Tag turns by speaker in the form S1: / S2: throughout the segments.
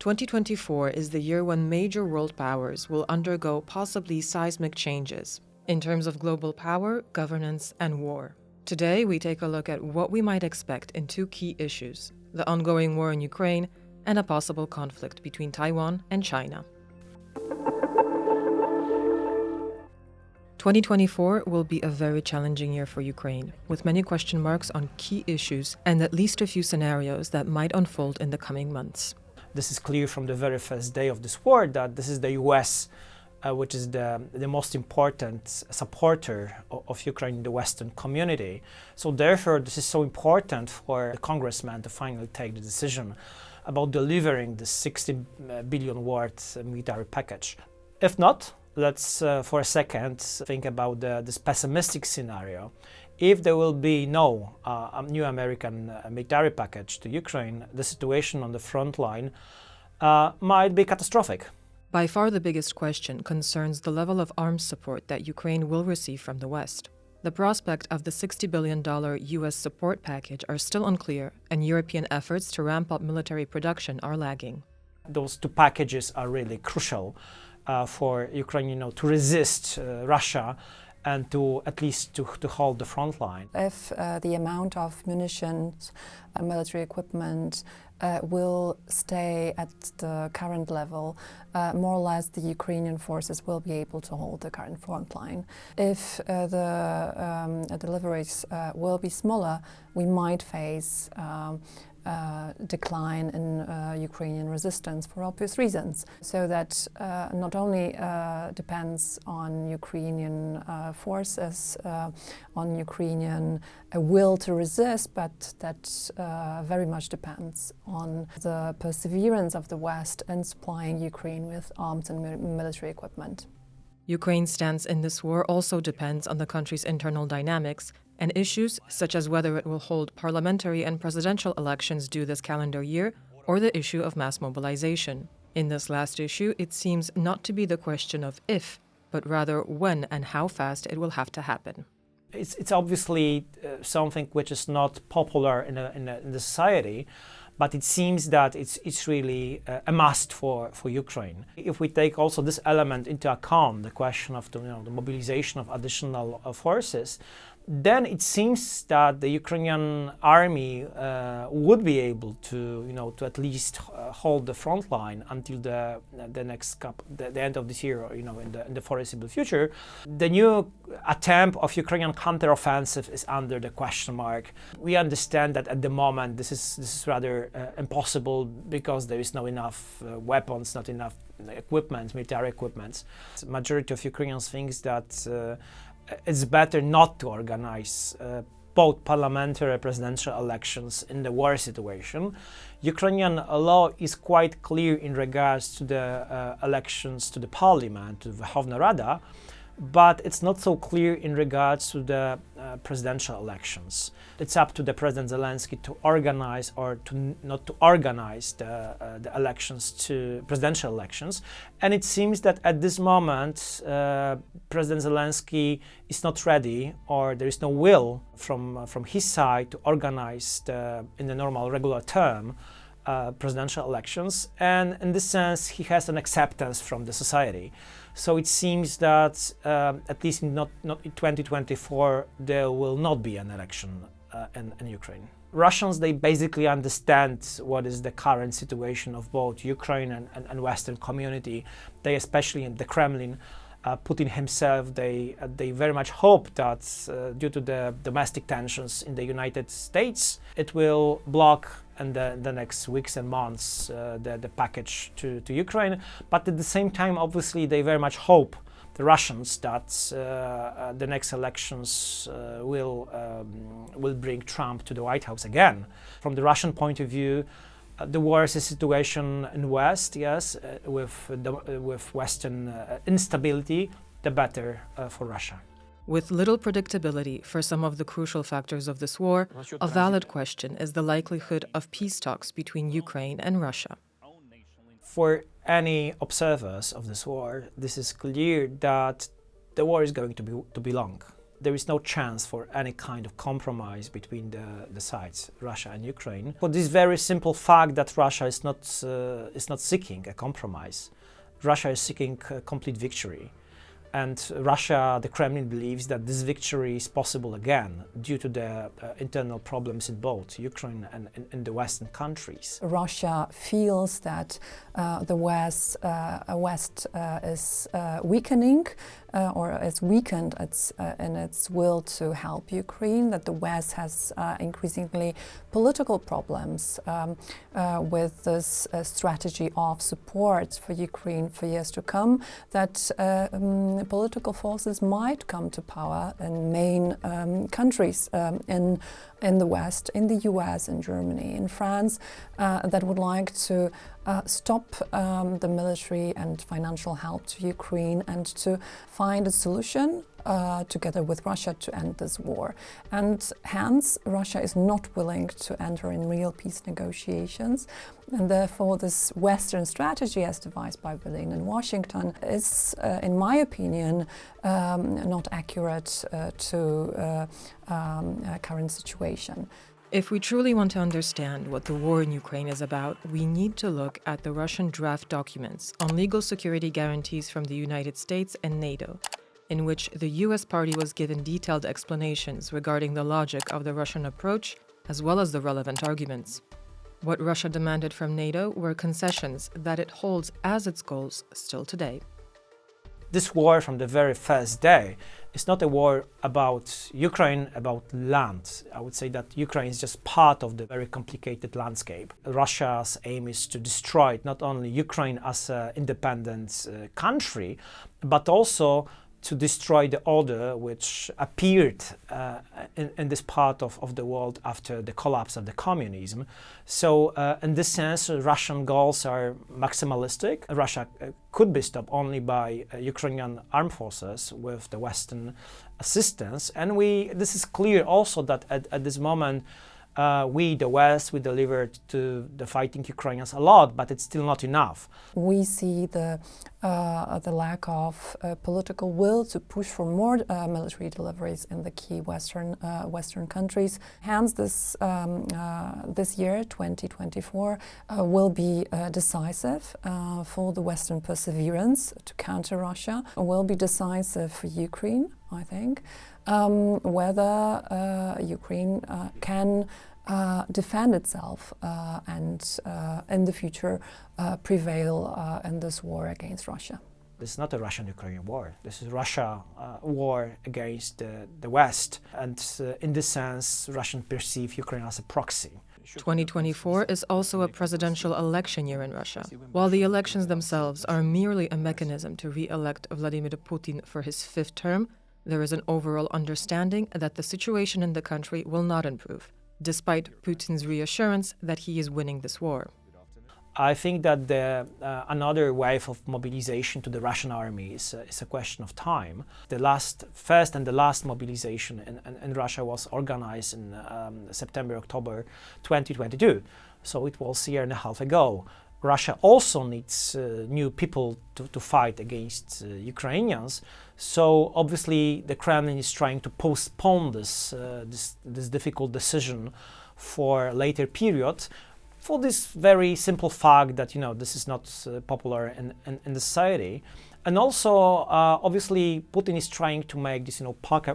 S1: 2024 is the year when major world powers will undergo possibly seismic changes in terms of global power, governance, and war. Today, we take a look at what we might expect in two key issues: the ongoing war in Ukraine and a possible conflict between Taiwan and China. 2024 will be a very challenging year for Ukraine, with many question marks on key issues and at least a few scenarios that might unfold in the coming months.
S2: This is clear from the very first day of this war that this is the US, which is the most important supporter of Ukraine in the Western community. So therefore, this is so important for the congressman to finally take the decision about delivering the 60 billion worth military package. If not, let's for a second think about this pessimistic scenario. If there will be no new American military package to Ukraine, the situation on the front line might be catastrophic.
S1: By far the biggest question concerns the level of arms support that Ukraine will receive from the West. The prospect of the $60 billion US support package are still unclear, and European efforts to ramp up military production are lagging.
S2: Those two packages are really crucial for Ukraine, to resist Russia and to at least to hold the front line.
S3: If the amount of munitions and military equipment will stay at the current level, more or less the Ukrainian forces will be able to hold the current front line. If the deliveries will be smaller, we might face decline in Ukrainian resistance for obvious reasons. So that not only depends on Ukrainian forces, on Ukrainian will to resist, but that very much depends on the perseverance of the West in supplying Ukraine with arms and military equipment.
S1: Ukraine's stance in this war also depends on the country's internal dynamics, and issues such as whether it will hold parliamentary and presidential elections due this calendar year, or the issue of mass mobilization. In this last issue, it seems not to be the question of if, but rather when and how fast it will have to happen.
S2: It's obviously something which is not popular in the society, but it seems that it's really a must for Ukraine. If we take also this element into account, the question of the mobilization of additional forces, then it seems that the Ukrainian army would be able to at least hold the front line until the end of this year, or in the foreseeable future. The new attempt of Ukrainian counteroffensive is under the question mark. We understand that at the moment this is rather impossible because there is not enough weapons, not enough equipment, military equipment. The majority of Ukrainians think that it's better not to organize both parliamentary and presidential elections in the war situation. Ukrainian law is quite clear in regards to the elections to the parliament, to the Verkhovna Rada, but it's not so clear in regards to the presidential elections. It's up to the President Zelensky to organize or to not to organize the presidential elections. And it seems that at this moment, President Zelensky is not ready, or there is no will from his side to organize in the normal regular term presidential elections, and in this sense he has an acceptance from the society. So it seems that at least not in 2024 there will not be an election in Ukraine. Russians, they basically understand what is the current situation of both Ukraine and Western community. They, especially in the Kremlin, Putin himself, they very much hope that due to the domestic tensions in the United States, it will block in the next weeks and months the package to Ukraine. But at the same time, obviously, they very much hope, the Russians, that the next elections will bring Trump to the White House again. From the Russian point of view, the worse the situation in West, yes, with Western instability, the better for Russia.
S1: With little predictability for some of the crucial factors of this war, a valid question is the likelihood of peace talks between Ukraine and Russia.
S2: For any observers of this war, this is clear that the war is going to be long. There is no chance for any kind of compromise between the sides, Russia and Ukraine. For this very simple fact that Russia is not seeking a compromise. Russia is seeking a complete victory. And Russia, the Kremlin, believes that this victory is possible again due to the internal problems in both Ukraine and in the Western countries.
S3: Russia feels that the West is weakening or is weakened in its will to help Ukraine, that the West has increasingly political problems with this strategy of support for Ukraine for years to come, that political forces might come to power in main countries in the West, in the US, in Germany, in France, that would like to stop the military and financial help to Ukraine and to find a solution together with Russia to end this war. And hence, Russia is not willing to enter in real peace negotiations. And therefore, this Western strategy, as devised by Berlin and Washington, is, in my opinion, not accurate to current situation.
S1: If we truly want to understand what the war in Ukraine is about, we need to look at the Russian draft documents on legal security guarantees from the United States and NATO, in which the US party was given detailed explanations regarding the logic of the Russian approach, as well as the relevant arguments. What Russia demanded from NATO were concessions that it holds as its goals still today.
S2: This war from the very first day is not a war about Ukraine, about land. I would say that Ukraine is just part of the very complicated landscape. Russia's aim is to destroy not only Ukraine as an independent country, but also to destroy the order which appeared in this part of the world after the collapse of the communism. So in this sense, Russian goals are maximalistic. Russia could be stopped only by Ukrainian armed forces with the Western assistance. And this is clear also that at this moment, we, the West, we delivered to the fighting Ukrainians a lot, but it's still not enough.
S3: We see the lack of political will to push for more military deliveries in the key Western countries. Hence, this year, 2024, will be decisive for the Western perseverance to counter Russia. Will be decisive for Ukraine, I think. Whether Ukraine can defend itself and in the future prevail in this war against Russia.
S2: This is not a Russian-Ukrainian war. This is Russia war against the West. And in this sense, Russians perceive Ukraine as a proxy.
S1: 2024 is also a presidential election year in Russia. While the elections themselves are merely a mechanism to re-elect Vladimir Putin for his fifth term, there is an overall understanding that the situation in the country will not improve, despite Putin's reassurance that he is winning this war.
S2: I think that another wave of mobilization to the Russian army is a question of time. The first and the last mobilization in Russia was organized in September-October 2022, so it was a year and a half ago. Russia also needs new people to fight against Ukrainians. So obviously the Kremlin is trying to postpone this difficult decision for a later period, for this very simple fact that this is not popular in the society. And also obviously Putin is trying to make this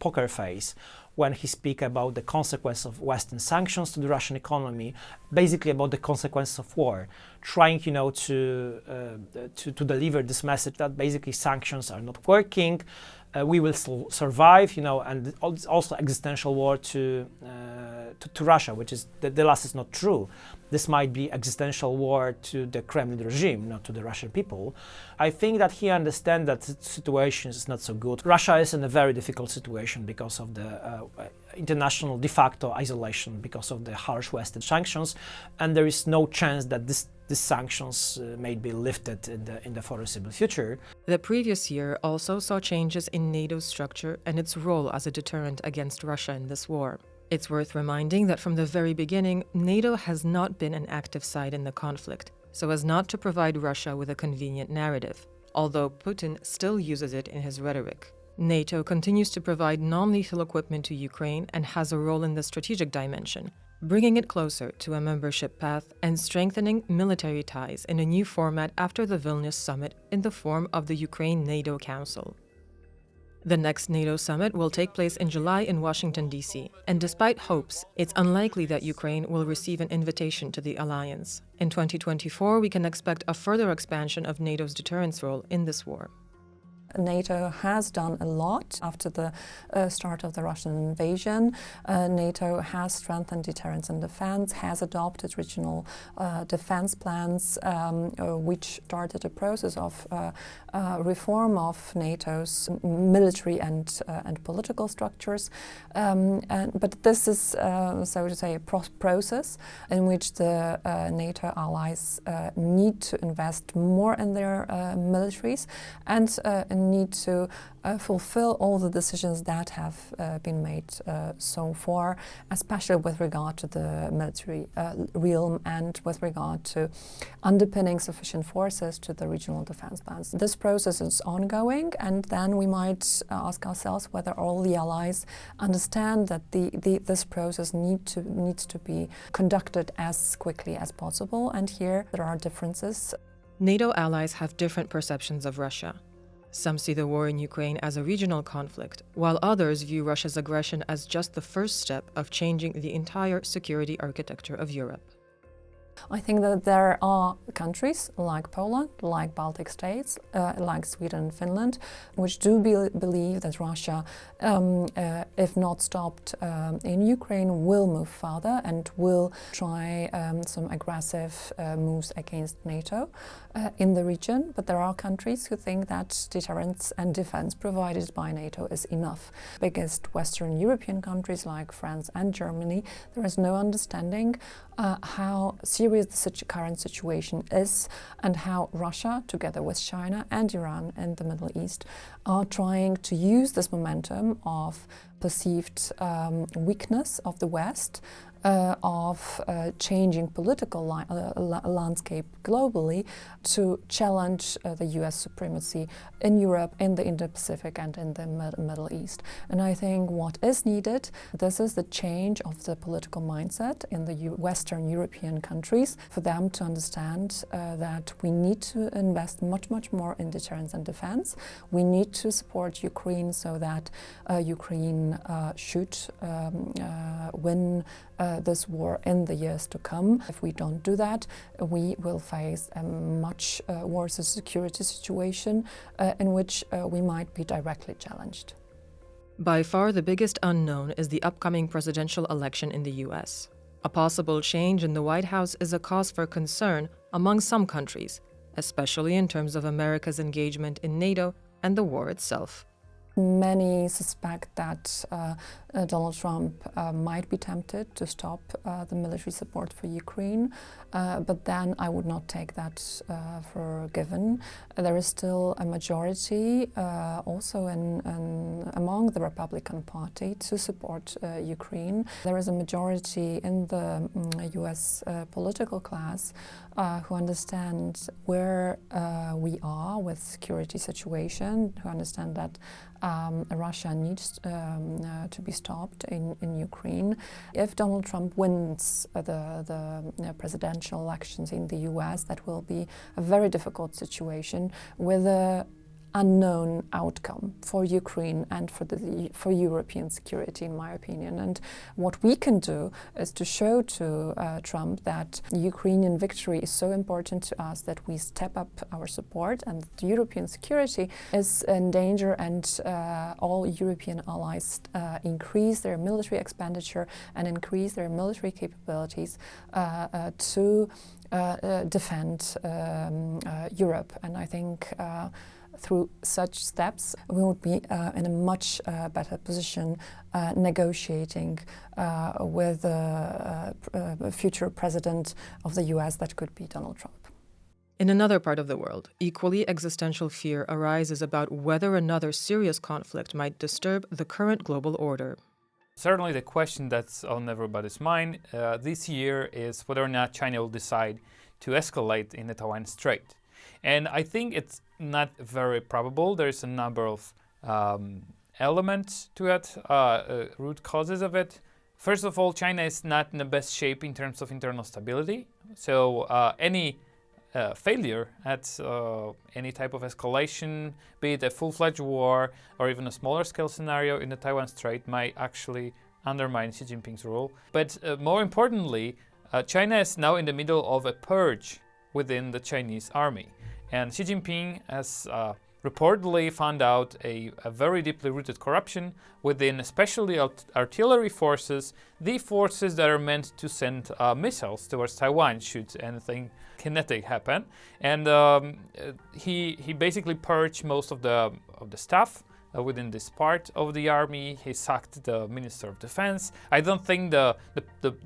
S2: poker face when he speaks about the consequence of Western sanctions to the Russian economy, basically about the consequences of war, trying to deliver this message that basically sanctions are not working, we will still survive, and it's also existential war to Russia, which is the last is not true. This might be existential war to the Kremlin regime, not to the Russian people. I think that he understands that the situation is not so good. Russia is in a very difficult situation because of the international de facto isolation, because of the harsh Western sanctions, and there is no chance that these sanctions may be lifted in the foreseeable future.
S1: The previous year also saw changes in NATO's structure and its role as a deterrent against Russia in this war. It's worth reminding that from the very beginning, NATO has not been an active side in the conflict, so as not to provide Russia with a convenient narrative, although Putin still uses it in his rhetoric. NATO continues to provide non-lethal equipment to Ukraine and has a role in the strategic dimension, bringing it closer to a membership path and strengthening military ties in a new format after the Vilnius summit in the form of the Ukraine-NATO Council. The next NATO summit will take place in July in Washington, D.C., and despite hopes, it's unlikely that Ukraine will receive an invitation to the alliance. In 2024, we can expect a further expansion of NATO's deterrence role in this war.
S3: NATO has done a lot after the start of the Russian invasion. NATO has strengthened deterrence and defense, has adopted regional defense plans, which started a process of reform of NATO's military and political structures. But this is, so to say, a process in which the NATO allies need to invest more in their militaries and need to fulfill all the decisions that have been made so far, especially with regard to the military realm and with regard to underpinning sufficient forces to the regional defense plans. This process is ongoing, and then we might ask ourselves whether all the allies understand that this process needs to be conducted as quickly as possible, and here there are differences.
S1: NATO allies have different perceptions of Russia. Some see the war in Ukraine as a regional conflict, while others view Russia's aggression as just the first step of changing the entire security architecture of Europe.
S3: I think that there are countries like Poland, like Baltic states, like Sweden and Finland, which do believe that Russia, if not stopped in Ukraine, will move further and will try some aggressive moves against NATO in the region. But there are countries who think that deterrence and defense provided by NATO is enough. Biggest Western European countries like France and Germany, there is no understanding how serious the current situation is and how Russia, together with China and Iran and the Middle East, are trying to use this momentum of perceived weakness of the West, of changing political landscape globally to challenge the US supremacy in Europe, in the Indo-Pacific and in the Middle East. And I think what is needed, this is the change of the political mindset in the Western European countries for them to understand that we need to invest much more in deterrence and defense. We need to support Ukraine so that Ukraine should win this war in the years to come. If we don't do that, we will face a much worse security situation in which we might be directly challenged.
S1: By far the biggest unknown is the upcoming presidential election in the US. A possible change in the White House is a cause for concern among some countries, especially in terms of America's engagement in NATO and the war itself.
S3: Many suspect that Donald Trump might be tempted to stop the military support for Ukraine, but then I would not take that for given. There is still a majority also among the Republican Party to support Ukraine. There is a majority in the US political class who understand where we are with security situation, who understand that Russia needs to be stopped in Ukraine. If Donald Trump wins the presidential elections in the US, that will be a very difficult situation with a unknown outcome for Ukraine and for European security, in my opinion. And what we can do is to show to Trump that Ukrainian victory is so important to us that we step up our support, and that European security is in danger, and all European allies increase their military expenditure and increase their military capabilities to defend Europe. And I think through such steps, we would be in a much better position negotiating with a future president of the US that could be Donald Trump.
S1: In another part of the world, equally existential fear arises about whether another serious conflict might disturb the current global order.
S4: Certainly the question that's on everybody's mind this year is whether or not China will decide to escalate in the Taiwan Strait. And I think it's not very probable. There's a number of elements to it, root causes of it. First of all, China is not in the best shape in terms of internal stability. So any failure at any type of escalation, be it a full-fledged war or even a smaller scale scenario in the Taiwan Strait, might actually undermine Xi Jinping's rule. But more importantly, China is now in the middle of a purge within the Chinese army. And Xi Jinping has reportedly found out a very deeply rooted corruption within especially artillery forces, the forces that are meant to send missiles towards Taiwan should anything kinetic happen. And he basically purged most of the staff within this part of the army. He sacked the Minister of Defense. I don't think the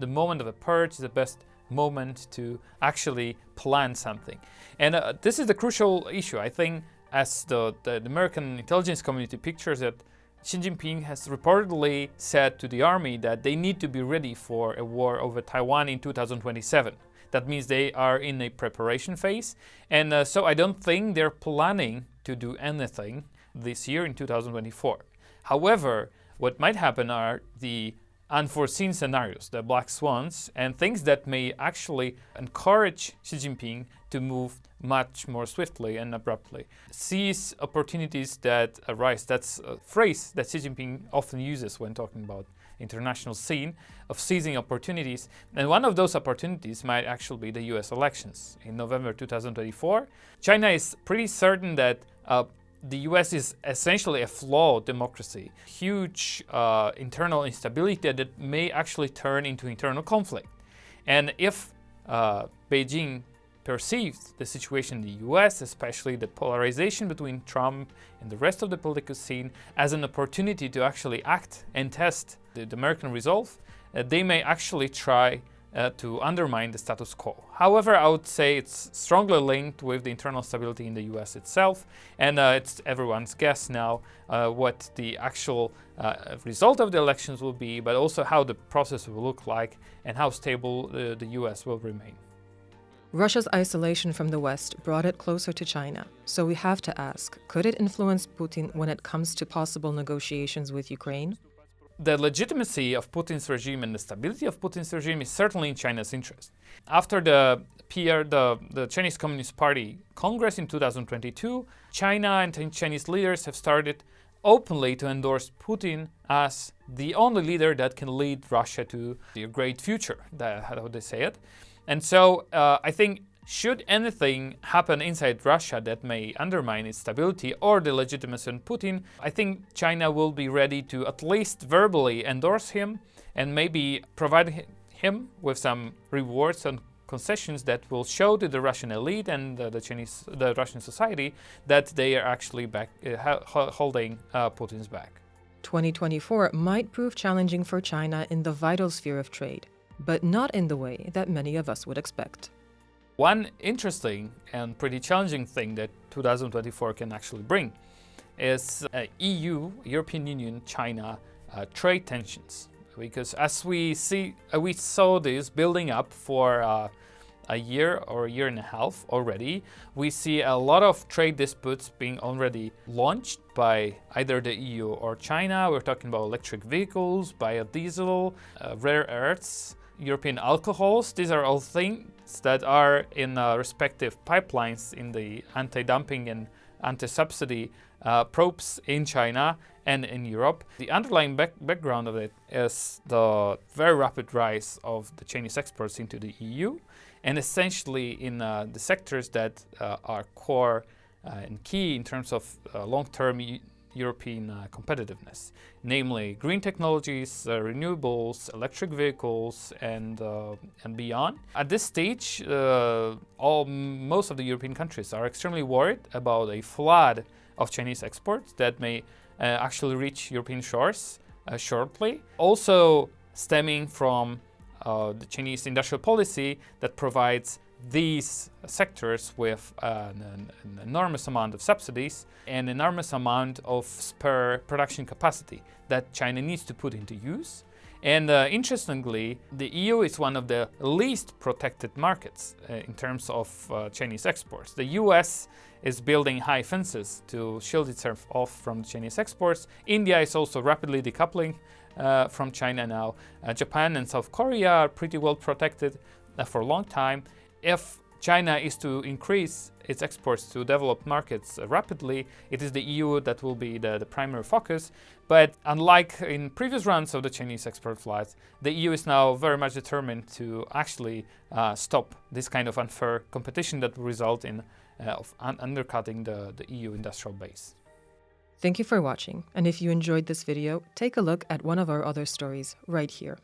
S4: moment of a purge is the best moment to actually plan something. And this is the crucial issue. I think as the American intelligence community pictures it, Xi Jinping has reportedly said to the army that they need to be ready for a war over Taiwan in 2027. That means they are in a preparation phase. And so I don't think they're planning to do anything this year in 2024. However, what might happen are the unforeseen scenarios, the black swans, and things that may actually encourage Xi Jinping to move much more swiftly and abruptly. Seize opportunities that arise. That's a phrase that Xi Jinping often uses when talking about international scene, of seizing opportunities. And one of those opportunities might actually be the US elections in November 2024. China is pretty certain that the US is essentially a flawed democracy, huge internal instability that may actually turn into internal conflict. And if Beijing perceives the situation in the US, especially the polarization between Trump and the rest of the political scene, as an opportunity to actually act and test the American resolve, they may actually try to undermine the status quo. However, I would say it's strongly linked with the internal stability in the US itself, and it's everyone's guess now what the actual result of the elections will be, but also how the process will look like and how stable the US will remain.
S1: Russia's isolation from the West brought it closer to China. So we have to ask, could it influence Putin when it comes to possible negotiations with Ukraine?
S4: The legitimacy of Putin's regime and the stability of Putin's regime is certainly in China's interest. After the Chinese Communist Party Congress in 2022, China and Chinese leaders have started openly to endorse Putin as the only leader that can lead Russia to a great future, how they say it. And so I think should anything happen inside Russia that may undermine its stability or the legitimacy of Putin, I think China will be ready to at least verbally endorse him and maybe provide him with some rewards and concessions that will show to the Russian elite and the Russian society that they are actually holding Putin's back.
S1: 2024 might prove challenging for China in the vital sphere of trade, but not in the way that many of us would expect.
S4: One interesting and pretty challenging thing that 2024 can actually bring is European Union, China trade tensions. Because as we saw this building up for a year or a year and a half already, we see a lot of trade disputes being already launched by either the EU or China. We're talking about electric vehicles, biodiesel, rare earths, European alcohols. These are all things that are in respective pipelines in the anti-dumping and anti-subsidy probes in China and in Europe. The underlying background of it is the very rapid rise of the Chinese exports into the EU, and essentially in the sectors that are core and key in terms of long-term European competitiveness, namely green technologies, renewables, electric vehicles, and beyond. At this stage, most of the European countries are extremely worried about a flood of Chinese exports that may actually reach European shores shortly. Also stemming from the Chinese industrial policy that provides these sectors with an enormous amount of subsidies and enormous amount of spare production capacity that China needs to put into use. And interestingly, the EU is one of the least protected markets in terms of Chinese exports. The US is building high fences to shield itself off from Chinese exports. India is also rapidly decoupling from China now. Japan and South Korea are pretty well protected for a long time. If China is to increase its exports to developed markets rapidly, it is the EU that will be the primary focus. But unlike in previous rounds of the Chinese export flights, the EU is now very much determined to actually stop this kind of unfair competition that will result in undercutting the EU industrial base.
S1: Thank you for watching, and if you enjoyed this video, take a look at one of our other stories right here.